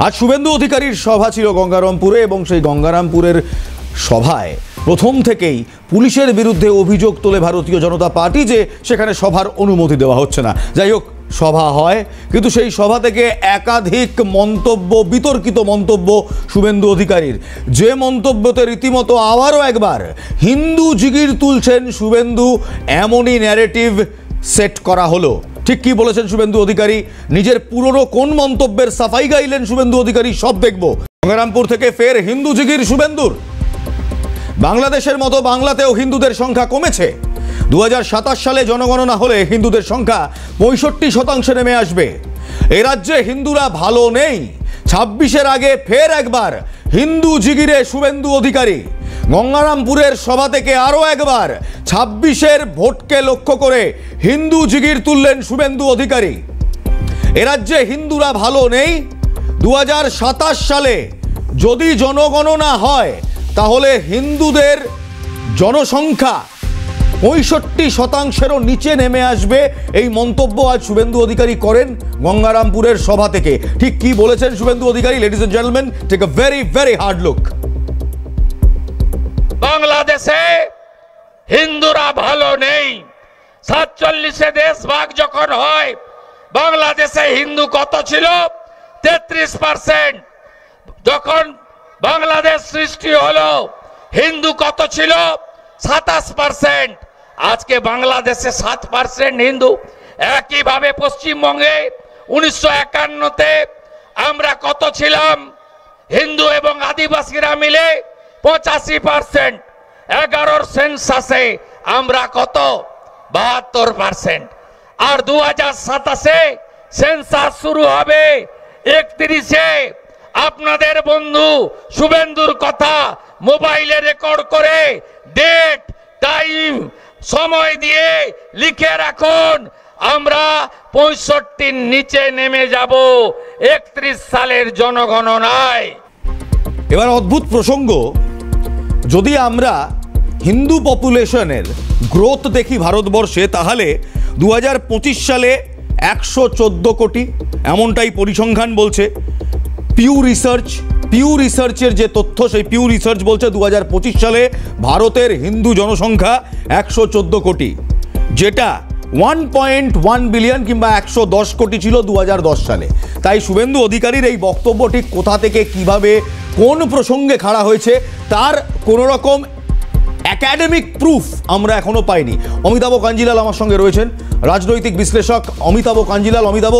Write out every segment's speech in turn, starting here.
আজ শুভেন্দু অধিকারীর সভা ছিল গঙ্গারামপুরে এবং সেই গঙ্গারামপুরের সভায় প্রথম থেকেই পুলিশের বিরুদ্ধে অভিযোগ তোলে ভারতীয় জনতা পার্টি যে সেখানে সভার অনুমতি দেওয়া হচ্ছে না। যাই হোক, সভা হয়, কিন্তু সেই সভা থেকে একাধিক মন্তব্য, বিতর্কিত মন্তব্য শুভেন্দু অধিকারীর, যে মন্তব্যতে রীতিমতো আবারও একবার হিন্দু জিগির তুলছেন শুভেন্দু, এমনই ন্যারেটিভ সেট করা হলো। ঠিক কি বলেছেন শুভেন্দু অধিকারী, নিজের পুরনো কোন মন্তব্যের সাফাই গাইলেন শুভেন্দু অধিকারী, সব দেখব। গঙ্গারামপুর থেকে ফের হিন্দু জিগির শুভেন্দুর। বাংলাদেশের মতো বাংলাতেও হিন্দুদের সংখ্যা কমেছে। 2027 সালে জনগণনা হলে হিন্দুদের সংখ্যা 65% নেমে আসবে। এ রাজ্যে হিন্দুরা ভালো নেই। 26-এর আগে ফের একবার হিন্দু জিগিরে শুভেন্দু অধিকারী। গঙ্গারামপুরের সভা থেকে আরও একবার 26-এর ভোটকে লক্ষ্য করে হিন্দু জিগির তুললেন শুভেন্দু অধিকারী। এ রাজ্যে হিন্দুরা ভালো নেই। 2027 সালে যদি জনগণনা হয় তাহলে হিন্দুদের জনসংখ্যা 65%-এরও নিচে নেমে আসবে। এই মন্তব্য আজ শুভেন্দু অধিকারী করেন গঙ্গারামপুরের সভা থেকে। ঠিক কি বলেছেন Suvendu Adhikari? Ladies and gentleman, take a very very hard look. বাংলাদেশে হিন্দুরা ভালো নেই। 47-এ দেশভাগ যখন হয় বাংলাদেশে হিন্দু কত ছিল? 33%। যখন বাংলাদেশ সৃষ্টি হলো হিন্দু কত ছিল? 27%। আজকে বাংলাদেশে 7% হিন্দু। একইভাবে পশ্চিমবঙ্গে 1951-তে আমরা কত ছিলাম? হিন্দু এবং আদিবাসীরা মিলে 85%। 11-র সেন্সাসে আমরা কত? 72%। আর 2027-এ সেন্সাস শুরু হবে 31-এ। আপনাদের বন্ধু শুভেন্দুর কথা মোবাইলে রেকর্ড করে ডেট, টাইম, সময় দিয়ে লিখে রাখুন। আমরা 65-র নিচে নেমে যাব 31 সালের জনগণনায়। এবার অদ্ভুত প্রসঙ্গ, যদি আমরা হিন্দু পপুলেশনের গ্রোথ দেখি ভারতবর্ষে, তাহলে 2025 সালে 114 কোটি, এমনটাই পরিসংখ্যান বলছে। পিউ রিসার্চের যে তথ্য, সেই পিউ রিসার্চ বলছে 2025 সালে ভারতের হিন্দু জনসংখ্যা 114 কোটি, যেটা 1.1 বিলিয়ন কিংবা 110 কোটি ছিল 2010 সালে। তাই শুভেন্দু অধিকারীর এই বক্তব্য ঠিক কোথা থেকে, কিভাবে, কোন প্রসঙ্গে খাড়া হয়েছে, তার কোনো রকম একাডেমিক প্রুফ আমরা এখনো পাইনি। অমিতাভ কাঞ্জিলাল আমার সঙ্গে রয়েছেন, রাজনৈতিক বিশ্লেষক Amitabha Kanjilal. Amitabha,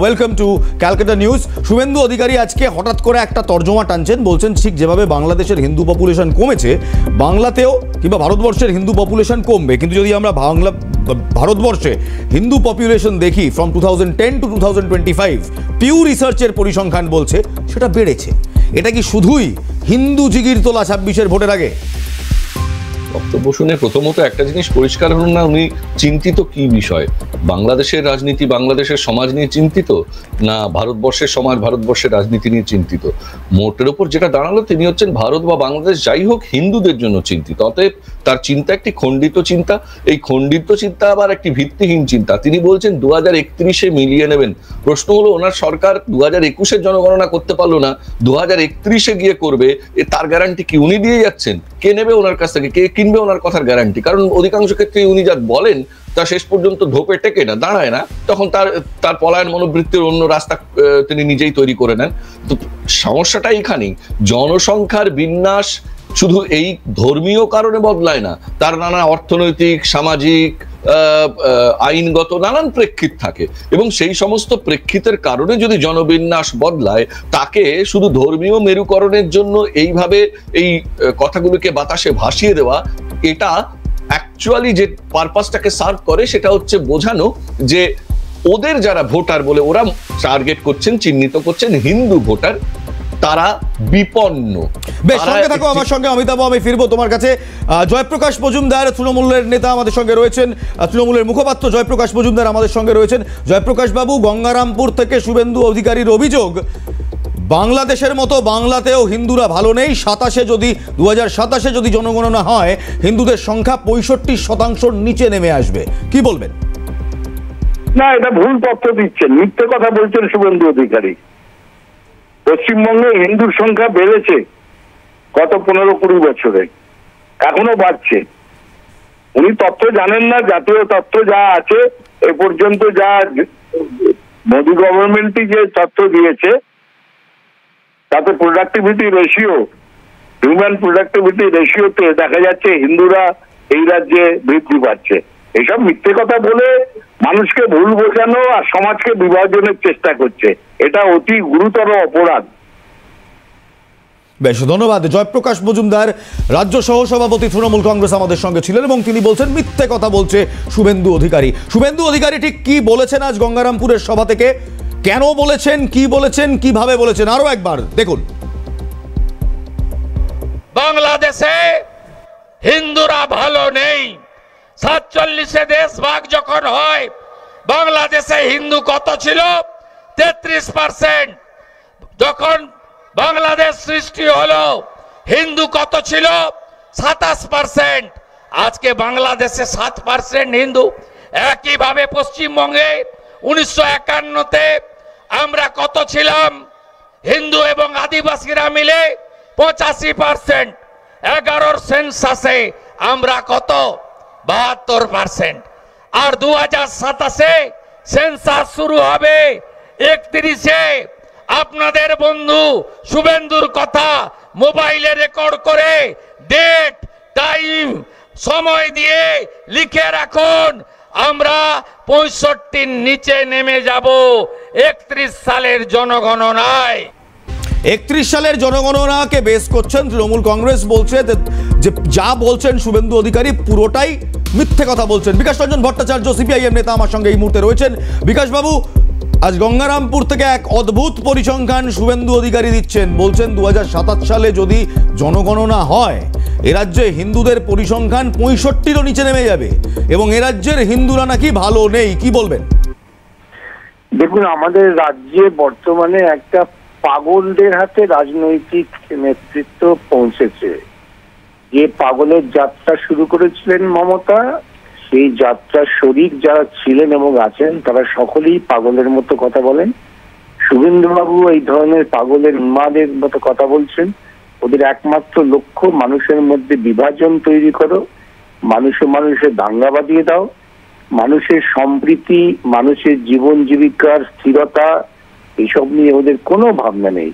welcome to Calcutta news. Suvendu Adhikari আজকে হঠাৎ করে একটা তর্জমা টানছেন, বলছেন ঠিক যেভাবে বাংলাদেশের হিন্দু পপুলেশন কমেছে, বাংলাতেও কিংবা ভারতবর্ষের হিন্দু পপুলেশন কমবে। কিন্তু যদি আমরা ভারতবর্ষে হিন্দু পপুলেশন দেখি ফ্রম 2010 to 2025, পিউ রিসার্চের পরিসংখ্যান বলছে সেটা বেড়েছে। এটা কি শুধুই হিন্দু জিগির তোলা 26-এর ভোটের আগে? বক্তব্য শুনে প্রথমত একটা জিনিস পরিষ্কার হল না, উনি চিন্তিত কি বিষয়? বাংলাদেশের রাজনীতি, বাংলাদেশের সমাজ নিয়ে চিন্তিত, না ভারতবর্ষের সমাজ, ভারতবর্ষের রাজনীতি নিয়ে চিন্তিত? মোটের ওপর যেটা দাঁড়ালো, তিনি হচ্ছেন ভারত বা বাংলাদেশ যাই হোক হিন্দুদের জন্য চিন্তিত। অতএব তার চিন্তা একটি খণ্ডিত চিন্তা। এই খণ্ডিত চিন্তা আবার একটি ভিত্তিহীন চিন্তা। তিনি বলছেন 2031-এ মিলিয়ে নেবেন। প্রশ্ন হলো, ওনার সরকার 2021-এর জনগণনা করতে পারলো না, 2031-এ গিয়ে করবে, তার গ্যারান্টি কি উনি দিয়ে যাচ্ছেন? কে নেবে ওনার কাছ থেকে? কে কিনবে ওনার কথার গ্যারান্টি? কারণ অধিকাংশ ক্ষেত্রে উনি যা বলেন তা শেষ পর্যন্ত ধোপে টেকে না, দাঁড়ায় না। তখন তার পলায়ন মনোবৃত্তির অন্য রাস্তা তিনি নিজেই তৈরি করে নেন। তো সমস্যাটা এইখানেই, জনসংখ্যার বিন্যাস শুধু এই ধর্মীয় কারণে বদলায় না, তার নানা অর্থনৈতিক, সামাজিক, আইনগত নানান প্রেক্ষিত থাকে, এবং সেই সমস্ত প্রেক্ষিতের কারণে যদি জনবিন্যাস বদলায়, তাকে শুধু ধর্মীয় মেরুকরণের জন্য এইভাবে এই কথাগুলোকে বাতাসে ভাসিয়ে দেওয়া, এটা অ্যাকচুয়ালি যে পারপাসটাকে সার্ভ করে সেটা হচ্ছে বোঝানো যে ওদের যারা ভোটার বলে ওরা টার্গেট করছেন, চিহ্নিত করছেন হিন্দু ভোটার, তারা বিপন্ন। বেশ, সঙ্গে থাকো আমার সঙ্গে অমিতাভ। আমি ফিরবো তোমার কাছে। জয়প্রকাশ মজুমদার তৃণমূলের নেতা আমাদের সঙ্গে রয়েছেন, তৃণমূলের মুখপাত্র জয়প্রকাশ মজুমদার আমাদের সঙ্গে রয়েছেন। জয়প্রকাশ বাবু, গঙ্গারামপুর থেকে শুভেন্দু অধিকারীর অভিযোগ, বাংলাদেশের মতো বাংলাতেও হিন্দুরা ভালো নেই। 2027-এ যদি জনগণনা হয়, হিন্দুদের সংখ্যা 65%-র নিচে নেমে আসবে। কি বলবেন? না, এটা ভুল তথ্য দিচ্ছেন, মিথ্যে কথা বলছেন শুভেন্দু অধিকারী। পশ্চিমবঙ্গে হিন্দুর সংখ্যা বেড়েছে গত 15-20 বছরে, এখনো বাড়ছে। উনি তথ্য জানেন না, জাতীয় তথ্য যা আছে এ পর্যন্ত, যা মোদী গভর্নমেন্টই যে তথ্য দিয়েছে তাতে প্রোডাক্টিভিটি রেশিও, হিউম্যান প্রোডাক্টিভিটি রেশিওতে দেখা যাচ্ছে হিন্দুরা এই রাজ্যে বৃদ্ধি পাচ্ছে। এসব মিথ্যে কথা বলে মানুষকে ভুল বোঝানো আর সমাজকে বিভাজনের চেষ্টা করছে, এটা অতি গুরুতর অপরাধ। বেশ, ধন্যবাদ। জয়প্রকাশ মজুমদার, রাজ্য সহসভাপতি তৃণমূল কংগ্রেস, আমাদের সঙ্গে ছিলেন এবং তিনি বলছেন মিথ্যে কথা বলছে শুভেন্দু অধিকারী। শুভেন্দু অধিকারী ঠিক কি বলেছেন আজ গঙ্গারামপুরের সভা থেকে, কেন বলেছেন, কি বলেছেন, কিভাবে বলেছেন, আরো একবার দেখুন। বাংলাদেশে হিন্দুরা ভালো নেই। 47-এ দেশ ভাগ যখন হয় বাংলাদেশে হিন্দু কত ছিল? 33%। যখন বাংলাদেশ সৃষ্টি হলো হিন্দু কত ছিল? 27%। আজকে বাংলাদেশে 7% হিন্দু। একইভাবে পশ্চিমবঙ্গে 1951-তে আমরা কত ছিলাম? হিন্দু এবং আদিবাসীরা মিলে 85%। 11-র সেন্সাসে আমরা কত? 72%। আর 2027-এ সেন্সাস শুরু হবে 31-এ। আপনাদের বন্ধু শুভেন্দুর কথা মোবাইলে রেকর্ড করে ডেট, টাইম, সময় দিয়ে লিখে রাখুন। আমরা 65-র নিচে নেমে যাব 31 সালের জনগণনায়। 31 সালের জনগণনাকে বেস করছেন তৃণমূল কংগ্রেস, বলছে যে যা বলছেন শুভেন্দু অধিকারী পুরোটাই মিথ্যে কথা বলছেন। বিকাশ রঞ্জন ভট্টাচার্য, সিপিআইএম নেতা, আমার সঙ্গে এই মুহূর্তে রয়েছেন। বিকাশবাবু, আজ গঙ্গারামপুর থেকে এক অদ্ভুত পরিসংখ্যান শুভেন্দু অধিকারী দিচ্ছেন। বলছেন 2027 সালে যদি জনগণনা হয় এ রাজ্যে হিন্দুদের পরিসংখ্যান 65-রও নিচে নেমে যাবে এবং এ রাজ্যের হিন্দুরা নাকি ভালো নেই। কি বলবেন? দেখুন, আমাদের রাজ্যে বর্তমানে একটা পাগলদের হাতে রাজনৈতিক নেতৃত্ব পৌঁছেছে। যে পাগলের যাত্রা শুরু করেছিলেন মমতা, সেই যাত্রার শরিক যারা ছিলেন এবং আছেন তারা সকলেই পাগলের মতো কথা বলেন। শুভেন্দুবাবু এই ধরনের পাগলের উন্মাদের মতো কথা বলছেন। ওদের একমাত্র লক্ষ্য মানুষের মধ্যে বিভাজন তৈরি করো, মানুষে দাঙ্গা বাঁধিয়ে দাও, মানুষের সম্প্রীতি, মানুষের জীবন জীবিকার স্থিরতা, এইসব নিয়ে ওদের কোনো ভাবনা নেই।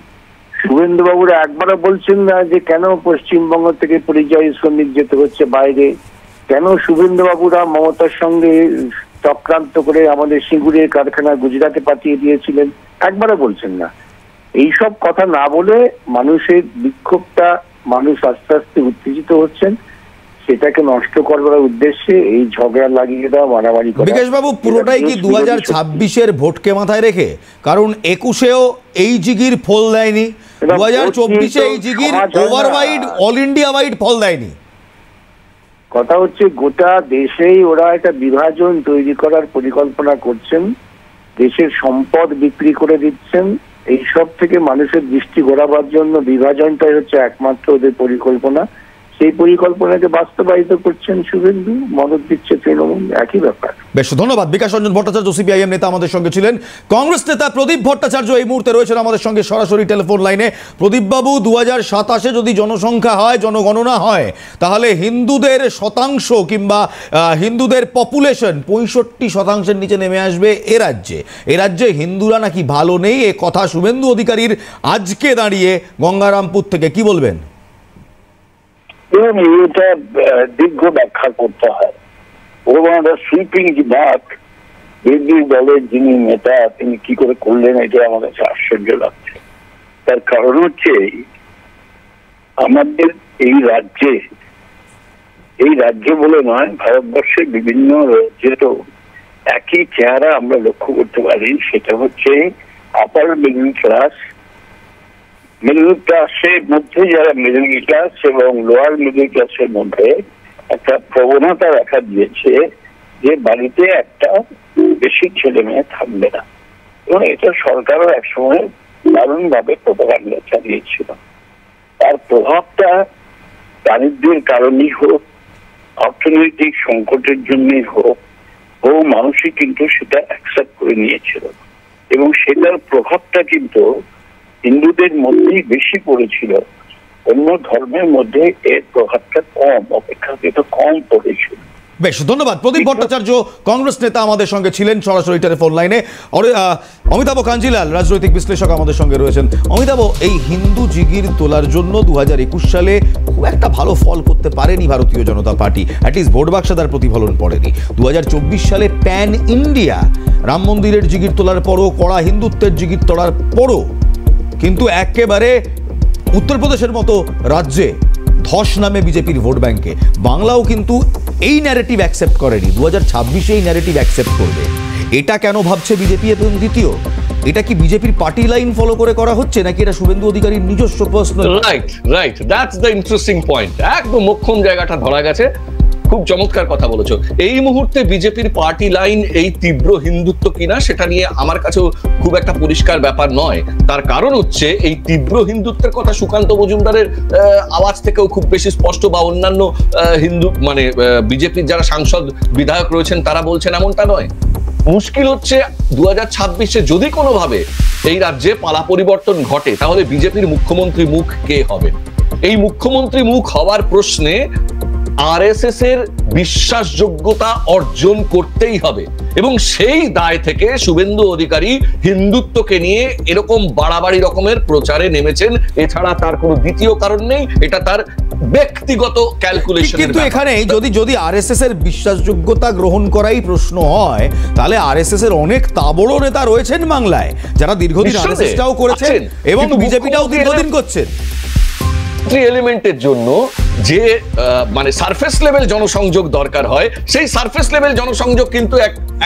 শুভেন্দুবাবুরা একবারও বলছেন না যে কেন পশ্চিমবঙ্গ থেকে পরিযায়ী শ্রমিক যেতে হচ্ছে বাইরে, কেন শুভেন্দুবাবুরা মমতার সঙ্গে চক্রান্ত করে আমাদের সিঙ্গুরের কারখানা গুজরাটে পাঠিয়ে দিয়েছিলেন, একবারও বলছেন না। এইসব কথা না বলে মানুষের বিক্ষোভটা, মানুষ আস্তে আস্তে উত্তেজিত হচ্ছেন, সেটাকে নষ্ট করবার উদ্দেশ্যে এই ঝগড়া লাগিয়ে দেওয়া, মারামারি করা। বিকাশবাবু, পুরোটাই কি 2026-এর ভোটকে মাথায় রেখে? কারণ 21-এও এই জিগির ফল দেয়নি, 2024-এ এই জিগির ওভারওয়াইড অল ইন্ডিয়া ওয়াইড ফল দেয়নি। কথা হচ্ছে গোটা দেশেই ওরা একটা বিভাজন তৈরি করার পরিকল্পনা করছেন, দেশের সম্পদ বিক্রি করে দিচ্ছেন। এইসব থেকে মানুষের দৃষ্টি ঘোরাবার জন্য বিভাজনটাই হচ্ছে একমাত্র ওদের পরিকল্পনা। সেই পরিকল্পনাকে বাস্তবায়িত করছেন শুভেন্দু, মদত দিচ্ছে তৃণমূল, একই ব্যাপার। বেশ, ধন্যবাদ। বিকাশ রঞ্জন ভট্টাচার্য, সিপিআইএম নেতা, আমাদের সঙ্গে ছিলেন। কংগ্রেস নেতা প্রদীপ ভট্টাচার্য এই মুহূর্তে রয়েছেন আমাদের সঙ্গে সরাসরি টেলিফোন লাইনে। প্রদীপবাবু, 2027-এ যদি জনসংখ্যা হয়, জনগণনা হয়, তাহলে হিন্দুদের শতাংশ কিংবা হিন্দুদের পপুলেশন 65% নিচে নেমে আসবে এ রাজ্যে। এ রাজ্যে হিন্দুরা নাকি ভালো নেই, এ কথা শুভেন্দু অধিকারীর আজকে দাঁড়িয়ে গঙ্গারামপুর থেকে। কি বলবেন? এটা দীর্ঘ ব্যাখ্যা করতে হয়। ওরা সুইপিং রিমার্ক বিরোধী দলের যিনি নেতা তিনি কি করে করলেন, এটা আমার কাছে আশ্চর্য লাগছে। তার কারণ হচ্ছে আমাদের এই রাজ্যে বলে নয়, ভারতবর্ষের বিভিন্ন রাজ্যে তো একই চেহারা আমরা লক্ষ্য করতে পারি। সেটা হচ্ছে আপার মিডল ক্লাসের মধ্যে যারা মিডল ক্লাস এবং লোয়ার মিডল ক্লাসের মধ্যে একটা প্রবণতা দেখা দিয়েছে যে বাড়িতে একটা বেশি ছেলে মেয়ে থাকবে না, এবং এটা সরকারও একসময় দারুণ ভাবে প্রোপাগান্ডা চালিয়েছিল। তার প্রভাবটা দারিদ্র্যের কারণেই হোক, অর্থনৈতিক সংকটের জন্যই হোক, বহু মানুষই কিন্তু সেটা অ্যাকসেপ্ট করে নিয়েছিল এবং সেটার প্রভাবটা কিন্তু হিন্দুদের মধ্যেই বেশি পড়েছিল, অন্য ধর্মের মধ্যে এর প্রভাবটা কম, অপেক্ষাকৃত কম পড়েছিল। বেশ, ধন্যবাদ। প্রদীপ ভট্টাচার্য কংগ্রেস নেতা আমাদের সঙ্গে ছিলেন সরাসরি টেলিফোন লাইনে। অমিতাভ কাঞ্জিলাল রাজনৈতিক বিশ্লেষক আমাদের সঙ্গে রয়েছেন। অমিতাভ, এই হিন্দু জিগির তোলার জন্য 2021 সালে খুব একটা ভালো ফল করতে পারেনি ভারতীয় জনতা পার্টি, অ্যাটলিস্ট ভোট বাক্সে তার প্রতিফলন পড়েনি। 2024 সালে প্যান ইন্ডিয়া রাম মন্দিরের জিগির তোলার পরও, কড়া হিন্দুত্বের জিগির তোলার পরও কিন্তু একেবারে উত্তরপ্রদেশের মতো রাজ্যে ধস নামে বিজেপির ভোট ব্যাংকে। বাংলাও কিন্তু এই ন্যারেটিভ অ্যাকসেপ্ট করেনি, 2026 এই ন্যারেটিভ অ্যাকসেপ্ট করবে। এটা কেন ভাবছে বিজেপি? এবং দ্বিতীয়, এটা কি বিজেপির পার্টি লাইন ফলো করে করা হচ্ছে, নাকি এটা শুভেন্দু অধিকারীর নিজস্ব personal? Right, that's the interesting point. একদম মোক্ষম জায়গাটা ধরা গেছে। খুব চমৎকার কথা বলেছো। এই মুহূর্তে বিজেপির পার্টি লাইন এই তীব্র হিন্দুত্ব কিনা সেটা নিয়ে আমার কাছেও খুব একটা পরিষ্কার ব্যাপার নয়। তার কারণ হচ্ছে এই তীব্র হিন্দুত্বের কথা সুকান্ত মজুমদারের আওয়াজ থেকেও খুব বেশি স্পষ্ট, বা অন্যান্য হিন্দু মানে বিজেপির যারা সাংসদ বিধায়ক রয়েছেন তারা বলছেন এমনটা নয়। মুশকিল হচ্ছে 2026-এ যদি কোনোভাবে এই রাজ্যে পালা পরিবর্তন ঘটে, তাহলে বিজেপির মুখ্যমন্ত্রী মুখ কে হবেন? এই মুখ্যমন্ত্রী মুখ হওয়ার প্রশ্নে আরএসএস এর বিশ্বাসযোগ্যতা অর্জন করতেই হবে, এবং সেই দায় থেকে শুভেন্দু অধিকারী হিন্দুত্বকে নিয়ে এরকম বাড়াবাড়ি রকমের প্রচারে নেমেছেন। এছাড়া তার কোনো দ্বিতীয় কারণ নেই, এটা তার ব্যক্তিগত ক্যালকুলেশন। কিন্তু এখানে যদি আরএসএস এর বিশ্বাসযোগ্যতা গ্রহণ করাই প্রশ্ন হয়, তাহলে আরএসএস এর অনেক তাবড় নেতা রয়েছেন বাংলায় যারা দীর্ঘদিন আরএসএসটাও করেছেন এবং বিজেপিটাও দীর্ঘদিন করছেন। এলিমেন্টের জন্য যে মানে সারফেস লেভেল জনসংযোগ দরকার হয়, সেই সারফেস লেভেল জনসংযোগ কিন্তু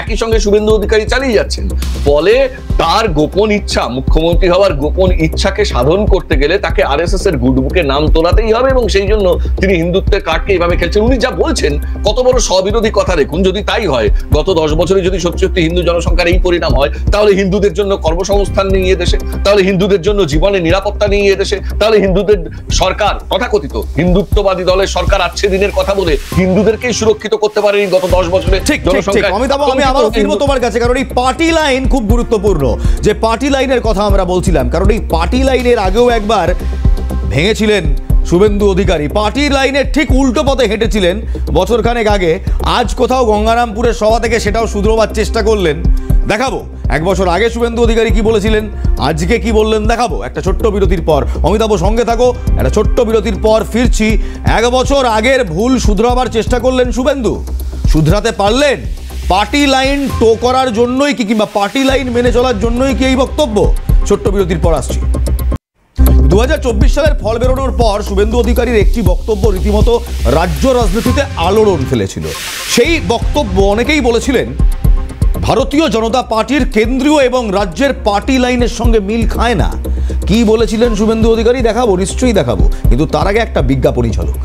একই সঙ্গে শুভেন্দু অধিকারী চালিয়ে যাচ্ছেন। ফলে তার গোপন ইচ্ছা, মুখ্যমন্ত্রী হওয়ার গোপন ইচ্ছাকে সাধন করতে গেলে তাকে আরএসএস এর গুডবুকে নাম তোলাতেই হবে, এবং সেই জন্য তিনি হিন্দুত্বের কার্ডকে এইভাবে খেলছেন। উনি যা বলছেন কত বড় স্ববিরোধী কথা দেখুন। যদি তাই হয়, গত 10 বছরে যদি সত্যি সত্যি হিন্দু জনসংখ্যার এই পরিণাম হয়, তাহলে হিন্দুদের জন্য কর্মসংস্থান নেই এদেশে, তাহলে হিন্দুদের জন্য জীবনের নিরাপত্তা নেই এদেশে, তাহলে হিন্দুদের সরকার, তথাকথিত হিন্দুত্ববাদী দলের সরকার আজকে দিনের কথা বলে হিন্দুদেরকেই সুরক্ষিত করতে পারেনি গত 10 বছরে জনসংখ্যা। অমিতাভ, আমি আবারও ফিরবো তোমার কাছে, কারণ এই পার্টি লাইন খুব গুরুত্বপূর্ণ। যে পার্টি লাইনের কথা আমরা বলছিলাম, কারণ এই পার্টি লাইনের আগেও একবার ভেঙেছিলেন শুভেন্দু অধিকারী, পার্টি লাইনের ঠিক উল্টো পথে হেঁটেছিলেন বছরখানেক আগে। আজ কোথাও গঙ্গারামপুরের সভা থেকে সেটাও শুধরোবার চেষ্টা করলেন। দেখাবো 1 বছর আগে শুভেন্দু অধিকারী কি বলেছিলেন, আজকে কি বললেন দেখাবো একটা ছোট্ট বিরতির পর। অমিতাভ সঙ্গে থাকো, একটা ছোট্ট বিরতির পর ফিরছি। 1 বছর আগের ভুল শুধরাবার চেষ্টা করলেন শুভেন্দু, শুধরাতে পারলেন? পার্টি লাইন টো করার জন্যই কি, কিংবা পার্টি লাইন মেনে চলার জন্যই কি এই বক্তব্য? ছোট্ট বিরতির পর আসছি। 2024 সালের ফল বেরোনোর পর শুভেন্দু অধিকারীর একটি বক্তব্য রীতিমতো রাজ্য রাজনীতিতে আলোড়ন ফেলেছিল। সেই বক্তব্য অনেকেই বলেছিলেন ভারতীয় জনতা পার্টির কেন্দ্রীয় এবং রাজ্যের পার্টি লাইনের সঙ্গে মিল খায় না। কি বলেছিলেন শুভেন্দু অধিকারী দেখাবো, নিশ্চয়ই দেখাবো, কিন্তু তার আগে একটা বিজ্ঞাপনী ঝলক।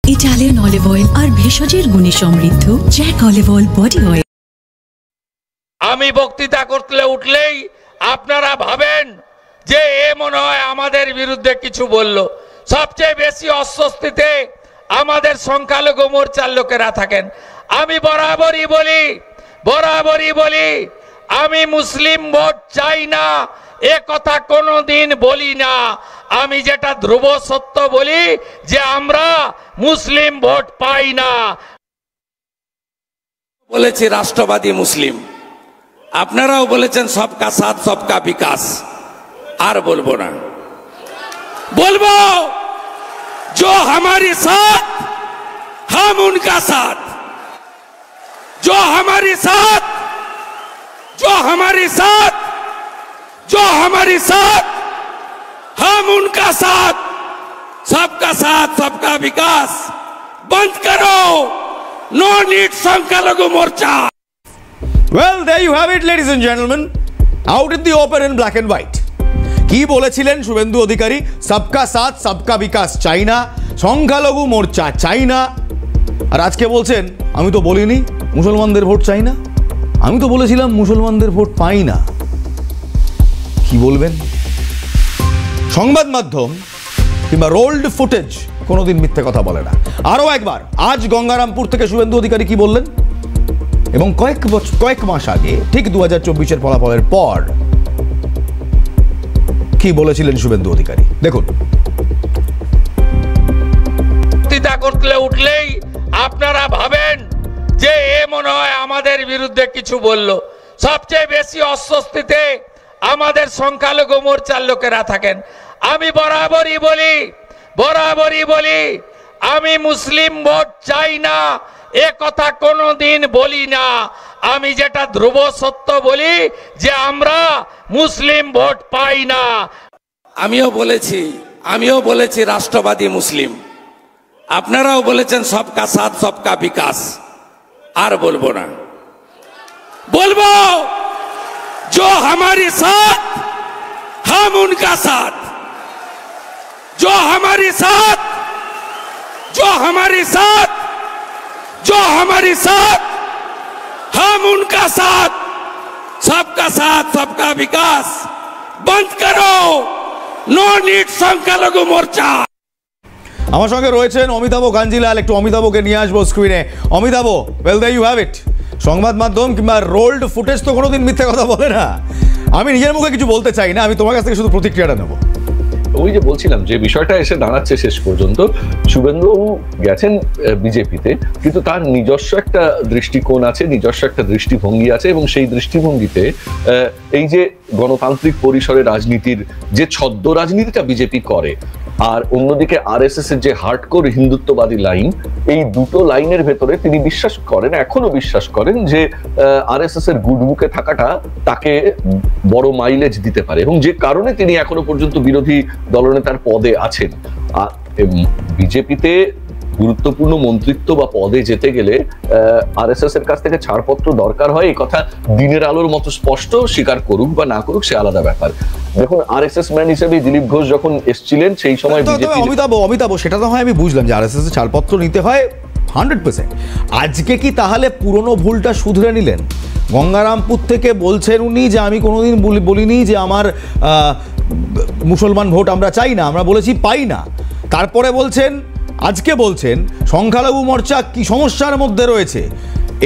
ইটালিয়ান অলিভ অয়েল আর ভেষজের গুণে সমৃদ্ধ Jack olive oil body oil. আমি বক্তৃতা করতে উঠলেই আপনারা ভাবেন যে এ মনে হয় আমাদের বিরুদ্ধে কিছু বলল। সবচেয়ে বেশি অস্বস্তিতে আমাদের সংখ্যালঘু মোর্চার লোকেরা থাকেন। আমি বরাবরই বলি আমি মুসলিম ভোট চাই না, এ কথা কোনোদিন বলি না। আমি যেটা ধ্রুব সত্য বলি যে আমরা মুসলিম ভোট পাই না। বলেছি রাষ্ট্রবাদী মুসলিম, আপনারাও বলেছেন সবকা সাথ সবকা বিকাশ। আর বলবো না, বলবো जो हमारे साथ हम उनका साथ, जो हमारे साथ हम उनका साथ, सबका साथ सबका विकास। बंद करो, नो नीड संख्यालघु मोर्चा। Well, there you have it, ladies and gentlemen, out in the open in black and white. কি বলেছিলেন শুভেন্দু অধিকারী? সবকা সাথ সবকা বিকাশ চাই না, সংখ্যালঘু মোর্চা চাই না। আর আজকে বলছেন আমি তো বলিনি মুসলমানদের ভোট চাই না, আমি তো বলেছিলাম মুসলমানদের ভোট পাই না। কি বলবেন? সংবাদ মাধ্যম কিংবা রোল্ড ফুটেজ কোনোদিন মিথ্যে কথা বলে না। আরও একবার আজ গঙ্গারামপুর থেকে শুভেন্দু অধিকারী কি বললেন, এবং কয়েক মাস আগে ঠিক 2024-এর ফলাফলের পর কি বলেছিলেন শুভেন্দু অধিকারী দেখুন। বক্তৃতা করতে উঠলেই আপনারা ভাবেন যে এ মনে হয় আমাদের বিরুদ্ধে কিছু বলল। সবচেয়ে বেশি অস্বস্তিতে আমাদের সংখ্যালঘু মোর্চার লোকেরা থাকেন। আমি বরাবরই বলি আমি মুসলিম ভোট চাই না, এ কথা কোনোদিন বলি না। আমি যেটা ধ্রুব সত্য বলি যে আমরা মুসলিম ভোট পাই না। আমিও বলেছি রাষ্ট্রবাদী মুসলিম, আপনারাও বলেছেন সবকা সাথ সবকা বিকাশ। আর বলবো না, বলবো जो हमारे साथ हम उनका साथ, जो हमारे साथ हम उनका साथ, सबका साथ सबका विकास। बंद करो नो नीड সংখ্যালঘু মোর্চা। আমার সঙ্গে রয়েছেন অমিতাভ কাঞ্জিলাল, একটু অমিতাভকে নিয়ে আসবো স্ক্রিনে। Amitabh, well there you have it. সংবাদ মাধ্যম কিংবা রোল্ড ফুটেজ তো কোনোদিন মিথ্যে কথা বলে না। আমি নিজের মুখে কিছু বলতে চাই না, আমি তোমার কাছ থেকে শুধু প্রতিক্রিয়াটা নেবো। ওই যে বলছিলাম যে বিষয়টা এসে দাঁড়াচ্ছে শেষ পর্যন্ত, শুভেন্দুবাবু গেছেন বিজেপিতে, কিন্তু তার নিজস্ব একটা দৃষ্টিকোণ আছে, নিজস্ব একটা দৃষ্টিভঙ্গি আছে, এবং সেই দৃষ্টিভঙ্গিতে এই যে গণতান্ত্রিক পরিসরে রাজনীতির যে ছদ্ম রাজনীতিটা বিজেপি করে, আর অন্যদিকে আরএসএস এর যে হার্ডকোর হিন্দুত্ববাদী লাইন, এই দুটো লাইনের ভেতরে তিনি বিশ্বাস করেন, এখনো বিশ্বাস করেন যে আরএসএস এর গুডবুকে থাকাটা তাকে বড় মাইলেজ দিতে পারে, এবং যে কারণে তিনি এখনো পর্যন্ত বিরোধী দলনেতার পদে আছেন। বিজেপিতে গুরুত্বপূর্ণ মন্ত্রিত্ব বা পদে যেতে গেলে আরএসএস এর কাছ থেকে ছাড়পত্র দরকার হয়, এই কথা দিনের আলোর মতো স্পষ্ট। স্বীকার করুক বা না করুক সে আলাদা ব্যাপার। দেখুন, আরএসএস ম্যান হিসেবে দিলীপ ঘোষ যখন এসেছিলেন সেই সময় অমিতাভ সেটা তো হয়, আমি বুঝলাম যে আরএসএস এর ছাড়পত্র নিতে হয় 100%। আজকে কি তাহলে পুরনো ভুলটা শুধরে নিলেন? গঙ্গারামপুর থেকে বলছেন উনি যে আমি কোনোদিন বলিনি যে আমার মুসলমান ভোট আমরা চাই না, আমরা বলেছি পাই না। তারপরে আজকে বলছেন সংখ্যালঘু মোর্চা কি সমস্যার মধ্যে রয়েছে,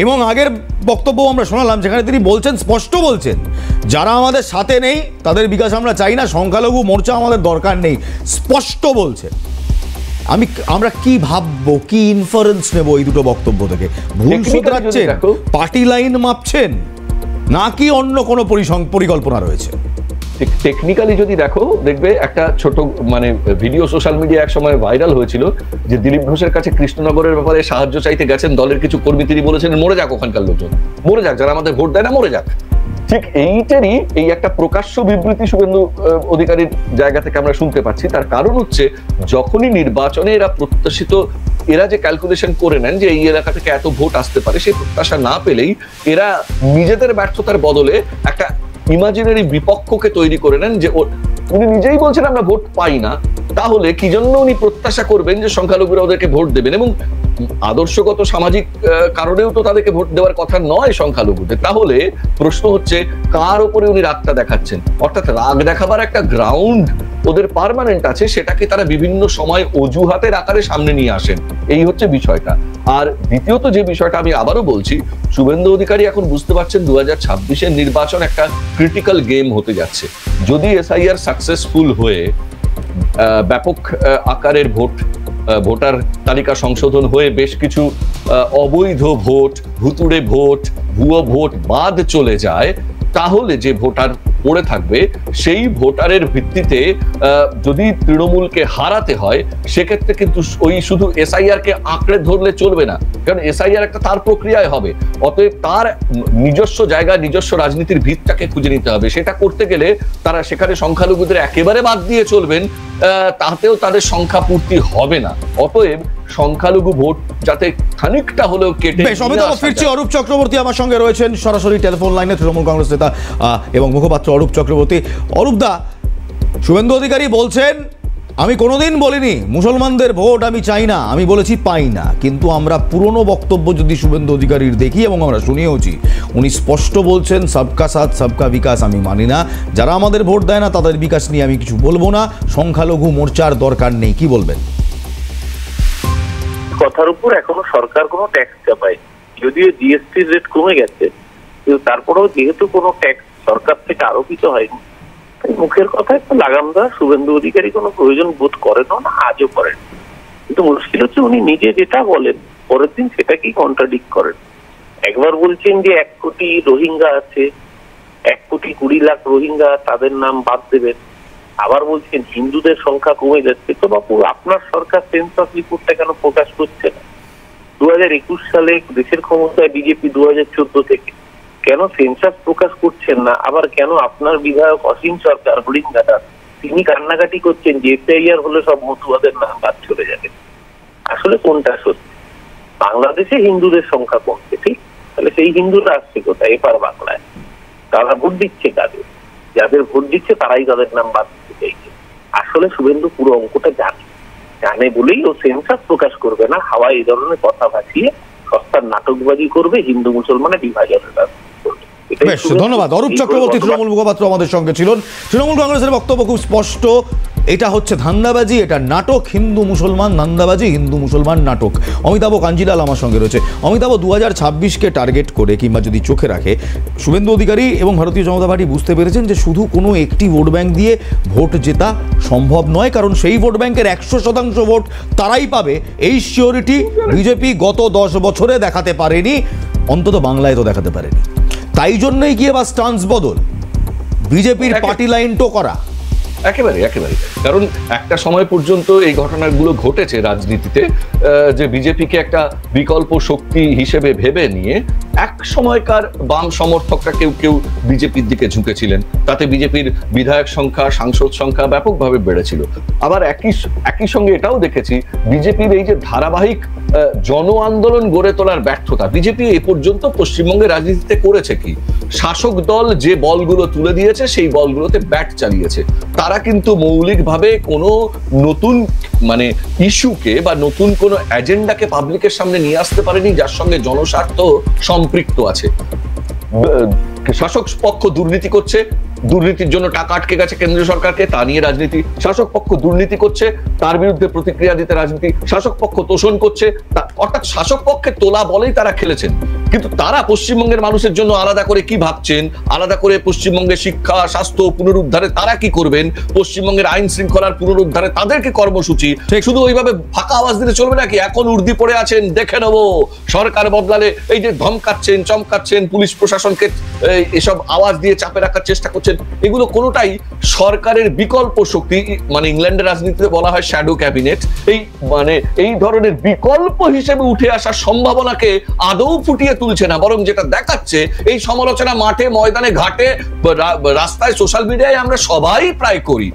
এবং আগের বক্তব্য আমরা শোনালাম যেখানে তিনি স্পষ্ট বলছেন যারা আমাদের সাথে নেই তাদের বিকাশ আমরা চাই না, সংখ্যালঘু মোর্চা আমাদের দরকার নেই, স্পষ্ট বলছেন। আমরা কি ভাববো, কি ইনফারেন্স নেব এই দুটো বক্তব্য থেকে? ভুল শুধরাচ্ছেন, পার্টি লাইন মাপছেন, নাকি অন্য কোনো পরিকল্পনা রয়েছে? টেকনিক্যালি যদি দেখো, দেখবে একটা ছোট ভিডিও সোশ্যাল মিডিয়া এক সময় ভাইরাল হয়েছিল যে দিলীপ ঘোষের কাছে কৃষ্ণনগরের ব্যাপারে সাহায্য চাইতে গেছেন দলের কিছু কর্মী, তিনি বলেছেন মরে যাক ওখানকার লোকজন, মরে যাক, যারা আমাদের ভোট দেয় না মরে যাক। ঠিক এইটারই এই একটা প্রকাশ্য বিবৃতি শুভেন্দু অধিকারীর জায়গা থেকে আমরা শুনতে পাচ্ছি। তার কারণ হচ্ছে যখনই নির্বাচনে এরা যে ক্যালকুলেশন করে নেন যে এই এলাকা থেকে এত ভোট আসতে পারে, সেই প্রত্যাশা না পেলেই এরা নিজেদের ব্যর্থতার বদলে একটা ইমাজিনারি বিপক্ষকে তৈরি করে নেন যে উনি নিজেই বলছেন আমরা ভোট পাই না, তাহলে কি জন্য উনি প্রত্যাশা করবেন যে সংখ্যালঘুরা ওদেরকে ভোট দেবেন? এবং আদর্শগত সামাজিক কারণেও তো তাদেরকে ভোট দেওয়ার কথা নয় সংখ্যালঘুদের। তাহলে প্রশ্ন হচ্ছে কার উপরে উনি রাগটা দেখাচ্ছেন? অর্থাৎ রাগ দেখাবার একটা গ্রাউন্ড ওদের পার্মানেন্ট আছে, সেটাকে তারা বিভিন্ন সময় অজুহাতের আকারে সামনে নিয়ে আসেন। এই হচ্ছে বিষয়টা। আর দ্বিতীয়ত যে বিষয়টা আমি আবারও বলছি, শুভেন্দু অধিকারী এখন বুঝতে পারছেন 2026-এর নির্বাচন একটা ক্রিটিক্যাল গেম হতে যাচ্ছে। যদি এসআইআর সাকসেসফুল হয়ে ব্যাপক আকারের ভোটার তালিকা সংশোধন হয়ে বেশ কিছু অবৈধ ভোট, ভুতুড়ে ভোট, ভুয়ো ভোট বাদ চলে যায়, তাহলে যে ভোটার পড়ে থাকবে সেই ভোটারের ভিত্তিতে যদি তৃণমূলকে হারাতে হয়, সেক্ষেত্রে কিন্তু ওই শুধু এসআইআর কে আঁকড়ে ধরলে চলবে না, কারণ এসআইআর একটা তার প্রক্রিয়ায় হবে। অতএব তার নিজস্ব জায়গা, নিজস্ব রাজনীতির ভিতটাকে খুঁজে নিতে হবে। সেটা করতে গেলে তারা সেখানে সংখ্যালঘুদের একেবারে বাদ দিয়ে চলবেন, তাতেও তাদের সংখ্যা পূর্তি হবে না। অতএব সংখ্যালঘু ভোট যাতে খানিকটা হলেও কেটে। ফিরছি, অরূপ চক্রবর্তী আমার সঙ্গে রয়েছেন সরাসরি টেলিফোন লাইনে, তৃণমূল কংগ্রেস নেতা এবং মুখপাত্র অরূপ চক্রবর্তী। অরূপ দা, শুভেন্দু অধিকারী বলছেন আমি কোনোদিন বলিনি মুসলমানদের ভোট আমি চাই না, আমি বলেছি পাই না। কিন্তু আমরা পুরনো বক্তব্য যদি শুভেন্দু অধিকারীর দেখি, এবং আমরা শুনিয়েওছি, উনি স্পষ্ট বলছেন সবকা সাথ সবকা বিকাশ আমি মানি না, যারা আমাদের ভোট দেয় না তাদের বিকাশ নিয়ে আমি কিছু বলবো না, সংখ্যালঘু মোর্চার দরকার নেই। কি বলবেন? কথার উপর এখনো সরকার কোনো ট্যাক্স চাপায়, যদিও জিএসটির রেট কমে গেছে, কিন্তু তারপরেও যেহেতু কোনো ট্যাক্স সরকার থেকে আরোপিত হয়নি, মুখের কথায় তো লাগাম দেওয়া শুভেন্দু অধিকারী কোনো প্রয়োজন বোধ করেন না, আজও করেন। কিন্তু মুশকিল হচ্ছে উনি নিজে যেটা বলেন পরের দিন সেটাকেই কন্ট্রাডিক্ট করেন। একবার বলছেন যে 1 কোটি রোহিঙ্গা আছে, 1,20,00,000 রোহিঙ্গা, তাদের নাম বাদ দেবেন। আবার বলছেন হিন্দুদের সংখ্যা কমে যাচ্ছে। তো বাপু, আপনার সরকার সেন্সাস রিপোর্টটা কেন প্রকাশ করছে না? 2021 সালে দেশের ক্ষমতায় বিজেপি 2014 থেকে, কেন সেন্সাস প্রকাশ করছেন না? আবার কেন আপনার বিধায়ক অসীম সরকার হরিঙ্গাটা তিনি কান্নাকাটি করছেন যে এফআইআর হলে সব মতুয়াদের নাম বাদ চলে যাবে? আসলে কোনটা সত্যি? বাংলাদেশে হিন্দুদের সংখ্যা কমছে, ঠিক? তাহলে সেই হিন্দুরা আসছে কোথায়? এপার বাংলায় তারা ভোট দিচ্ছে কাজে, যাদের ভোট দিচ্ছে তারাই তাদের নাম বাদ দিতে চাইছে। আসলে শুভেন্দু পুরো অঙ্কটা জানে বলেই ও সেন্সাস প্রকাশ করবে না, হাওয়ায় এই ধরনের কথা ভাসিয়ে সস্তার নাটকবাজি করবে, হিন্দু মুসলমানের বিভাজনের রাজনীতি করবে। বেশ, ধন্যবাদ। অরূপ চক্রবর্তী তৃণমূল মুখপাত্র আমাদের সঙ্গে ছিলেন। তৃণমূল কংগ্রেসের বক্তব্য খুব স্পষ্ট, এটা হচ্ছে ধান্দাবাজি, এটা নাটক, হিন্দু মুসলমান ধান্দাবাজি, হিন্দু মুসলমান নাটক। অমিতাভ কাঞ্জিলাল আমার সঙ্গে রয়েছে। অমিতাভ, 2026কে টার্গেট করে কিংবা যদি চোখে রাখে, শুভেন্দু অধিকারী এবং ভারতীয় জনতা পার্টি বুঝতে পেরেছেন যে শুধু কোনো একটি ভোট ব্যাংক দিয়ে ভোট জেতা সম্ভব নয়, কারণ সেই ভোট ব্যাংকের 100% ভোট তারাই পাবে, এই সিওরিটি বিজেপি গত 10 বছরে দেখাতে পারেনি, অন্তত বাংলায় তো দেখাতে পারেনি। তাই জন্যই কি এবার স্টান্স বদল, বিজেপির পার্টি লাইন টো করা? একেবারে একেবারে, কারণ একটা সময় পর্যন্ত এই ঘটনাগুলো ঘটেছে রাজনীতিতে, যে বিজেপিকে একটা বিকল্প শক্তি হিসেবে ভেবে নিয়ে এক সময়কার বাম সমর্থকরা কেউ কেউ বিজেপির দিকে ঝুঁকেছিলেন, তাতে বিজেপির বিধায়ক সংখ্যা, সাংসদ সংখ্যা ব্যাপকভাবে বেড়েছিল। আবার একই সঙ্গে এটাও দেখেছি বিজেপির এই যে ধারাবাহিক জন আন্দোলন গড়ে তোলার ব্যর্থতা। বিজেপি এ পর্যন্ত পশ্চিমবঙ্গের রাজনীতিতে করেছে কি? শাসক দল যে বলগুলো তুলে দিয়েছে সেই বলগুলোতে ব্যাট চালিয়েছে। তারা কিন্তু মৌলিকভাবে কোনো নতুন মানে ইস্যুকে বা নতুন কোনো এজেন্ডাকে পাবলিকের সামনে নিয়ে আসতে পারেনি যার সঙ্গে জনস্বার্থ সম্পৃক্ত আছে। শাসক পক্ষ দুর্নীতি করছে, দুর্নীতির জন্য টাকা আটকে গেছে কেন্দ্রীয় সরকারকে, তা নিয়ে রাজনীতি। শাসক পক্ষ দুর্নীতি করছে, তার বিরুদ্ধে প্রতিক্রিয়া দিতে রাজনীতি। শাসক পক্ষ তোষণ করছে, অর্থাৎ শাসক পক্ষের তোলা বলেই তারা খেলেছেন। কিন্তু তারা পশ্চিমবঙ্গের মানুষের জন্য আলাদা করে কি ভাবছেন, আলাদা করে পশ্চিমবঙ্গের শিক্ষা, স্বাস্থ্য পুনরুদ্ধারে তারা কি করবেন, পশ্চিমবঙ্গের আইন শৃঙ্খলার পুনরুদ্ধারে তাদের কি কর্মসূচি, শুধু ওইভাবে ফাঁকা আওয়াজ দিতে চলবে নাকি? এখন উর্দি পড়ে আছেন, দেখে নেবো, সরকার বদলালে এই যে ধমকাচ্ছেন, চমকাচ্ছেন, পুলিশ প্রশাসনকে এসব আওয়াজ দিয়ে চাপে রাখার চেষ্টা করছেন, এগুলো কোনোটাই সরকারের বিকল্প শক্তি, মানে ইংল্যান্ডের রাজনীতিতে বলা হয় শ্যাডো ক্যাবিনেট, এই ধরনের বিকল্প হিসেবে উঠে আসার সম্ভাবনাকে আদৌ ফুটিয়ে তুলছে না, বরং যেটা দেখাচ্ছে এই সমালোচনা মাঠে, ময়দানে, ঘাটে, রাস্তায়, সোশ্যাল মিডিয়ায় আমরা সবাই প্রায় করি।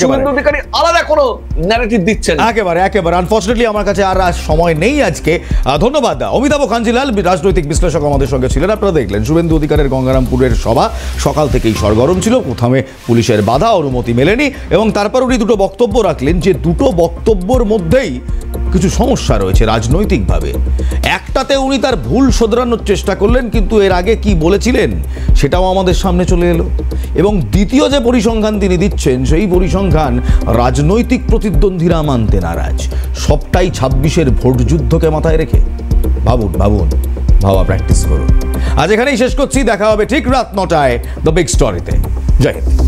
শুভেন্দু অধিকারী আলাদা কোনো ন্যারেটিভ দিচ্ছেন একেবারে। আনফরচুনেটলি আমার কাছে আর সময় নেই আজকে। ধন্যবাদ। অমিতাভ কাঞ্জিলাল রাজনৈতিক বিশ্লেষক আমাদের সঙ্গে ছিলেন। আপনারা দেখলেন শুভেন্দু অধিকারের গঙ্গারামপুরের সভা সকাল থেকেই সরগরম ছিল, প্রথমে পুলিশের বাধা, অনুমতি মেলেনি, এবং তারপর উনি দুটো বক্তব্য রাখলেন যে দুটো বক্তব্যের মধ্যেই কিছু সমস্যা রয়েছে রাজনৈতিকভাবে। একটাতে উনি তার ভুল শোধরানোর চেষ্টা করলেন, কিন্তু এর আগে কি বলেছিলেন সেটাও আমাদের সামনে চলে এলো। এবং দ্বিতীয় যে পরিসংখ্যান তিনি দিচ্ছেন, সেই পরিসংখ্যান রাজনৈতিক প্রতিদ্বন্দ্বীরা মানতে নারাজ। সবটাই 26-এর ভোট যুদ্ধকে মাথায় রেখে। ভাবুন, ভাবা প্র্যাকটিস করুন। আজ এখানেই শেষ করছি, দেখা হবে ঠিক রাত 9টায় দ্য বিগ স্টোরিতে। জয় হিন্দ।